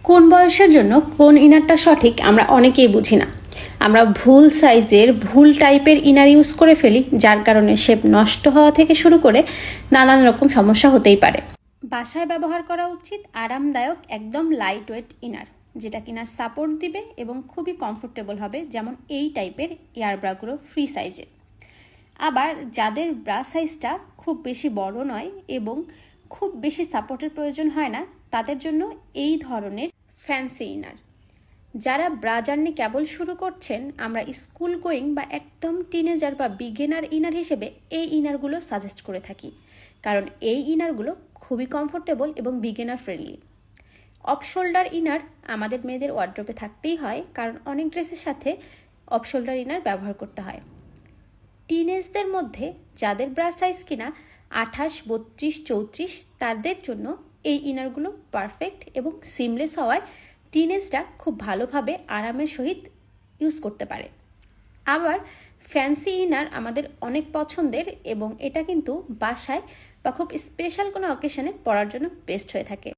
কোন বয়সের জন্য কোন ইনারটা সঠিক আমরা অনেকেই বুঝি না। আমরা ভুল সাইজের ভুল টাইপের ইনার ইউজ করে ফেলি, যার কারণে শেপ নষ্ট হওয়া থেকে শুরু করে নানান রকম সমস্যা হতেই পারে। বাসায় ব্যবহার করা উচিত আরামদায়ক একদম লাইট ওয়েট ইনার, যেটা কিনা সাপোর্ট দিবে এবং খুবই কমফোর্টেবল হবে, যেমন এই টাইপের ইয়ার ব্রাগুলো ফ্রি সাইজের। আবার যাদের ব্রা সাইজটা খুব বেশি বড় নয় এবং খুব বেশি সাপোর্টের প্রয়োজন হয় না, তাদের জন্য এই ধরনের ফ্যান্সি ইনার। যারা ব্রা জার্নি কেবল শুরু করছেন, আমরা স্কুল গোয়িং বা একদম টিনেজার বা বিগিনার ইনার হিসেবে এই ইনারগুলো সাজেস্ট করে থাকি, কারণ এই ইনারগুলো খুবই কমফোর্টেবল এবং beginner friendly. Off shoulder inner আমাদের মেয়েদের ওয়ার্ড্রোবে থাকতেই হয়, কারণ অনেক ড্রেসের সাথে অফ শোল্ডার ইনার ব্যবহার করতে হয়। টিনেজদের মধ্যে যাদের ব্রা সাইজ কিনা 28, 32, 34, তাদের জন্য এই ইনারগুলো পারফেক্ট এবং সিমলেস হওয়ায় টিনেজরা খুব ভালোভাবে আরামের সহিত ইউজ করতে পারে। আবার ফ্যান্সি ইনার আমাদের অনেক পছন্দের এবং এটা কিন্তু বাসায় বা খুব স্পেশাল কোনো অকেশনে পরার জন্য বেস্ট হয়ে থাকে।